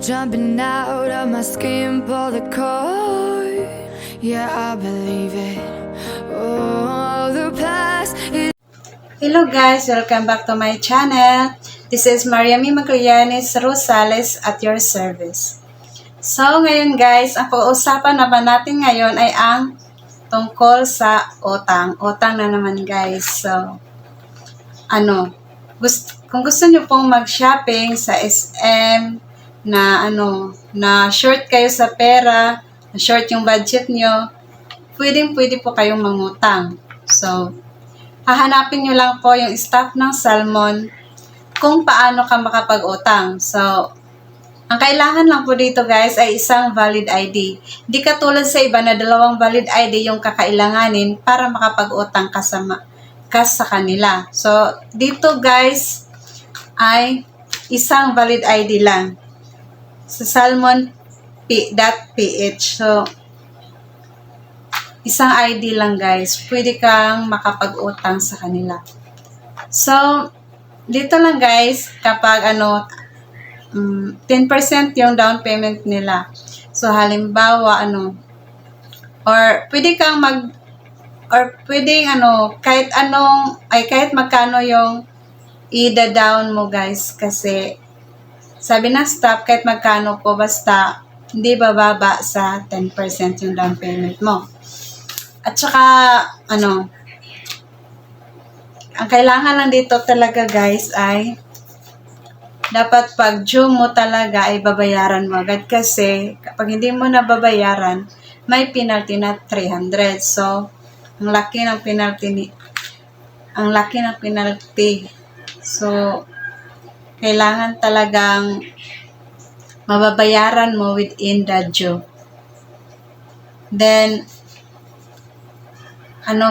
jumping out of my skin, pull the cord. Yeah, I believe it. Oh, the past is. Hello guys, welcome back to my channel. This is Mariamy Magallanes Rosales at your service. So ngayon guys, ang pag-uusapan naman natin ngayon ay ang tungkol sa utang. Utang na naman guys. So, kung gusto nyo pong mag-shopping sa SM na na short kayo sa pera, na short yung budget nyo, pwede po kayong mangutang. So, hahanapin nyo lang po yung staff ng Salmon kung paano ka makapag-utang. So, ang kailangan lang po dito guys ay isang valid ID. Di katulad sa iba na dalawang valid ID yung kakailanganin para makapag-utang ka sa kanila. So, dito guys ay isang valid ID lang sa salmon.ph. So, isang ID lang guys, pwede kang makapag-utang sa kanila. So, dito lang guys, kapag 10% yung down payment nila. So, halimbawa, or pwede kang kahit magkano yung i-down mo guys, kasi sabi ng staff, kahit magkano po, basta hindi bababa sa 10% yung down payment mo. At saka, ang kailangan lang dito talaga guys ay dapat pag due mo talaga ay babayaran mo agad, kasi kapag hindi mo na babayaran, may penalty na 300. So, ang laki ng penalty. So, kailangan talagang mababayaran mo within the due. Then,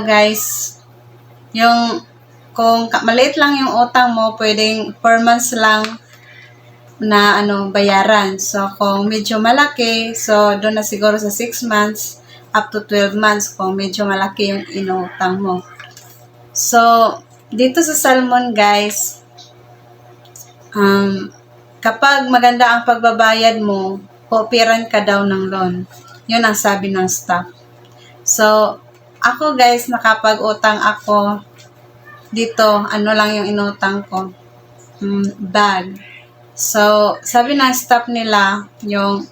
guys, kung maliit lang yung utang mo, pwedeng 4 months lang na bayaran. So, kung medyo malaki, so doon na siguro sa 6 months up to 12 months kung medyo malaki yung inutang mo. So, dito sa Salmon guys, kapag maganda ang pagbabayad mo, kooperan ka daw ng loan. Yun ang sabi ng staff. So, ako guys, nakapag-utang ako dito, lang yung inutang ko, bag. So, sabi ng staff nila, yung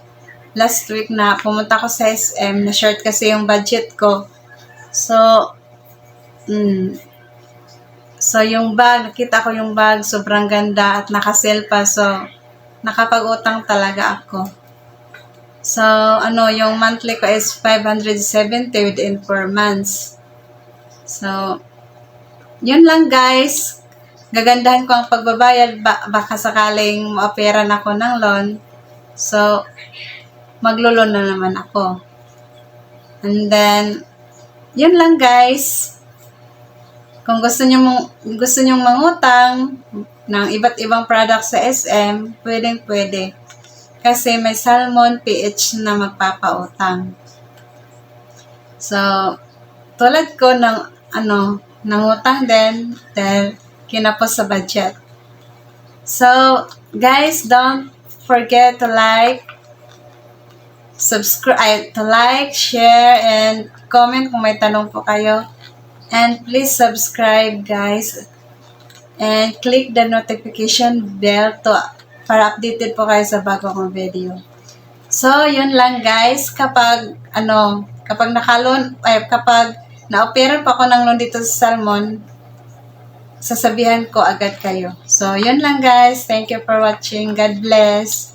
last week na pumunta ko sa SM, na short kasi yung budget ko. So, yung bag, nakita ko yung bag, sobrang ganda at nakasale pa. So, nakapag-utang talaga ako. So, yung monthly ko is 570 within 4 months. So, yun lang guys. Gagandahan ko ang pagbabayad, baka sakaling ma-operan ako ng loan. So, maglo-loan na naman ako. And then, yun lang guys. Kung gusto nyo mangutang ng iba't ibang products sa SM, pwede. Kasi may Salmon PH na magpapautang. So, tulad ko nangutang din dahil kinapos sa budget. So, guys, don't forget to like, share, and comment kung may tanong po kayo. And please subscribe, guys. And click the notification bell para updated po kayo sa bago kong video. So, yun lang guys. Kapag na-operan pa ako ng loan dito sa Salmon, sasabihan ko agad kayo. So, yun lang guys. Thank you for watching. God bless.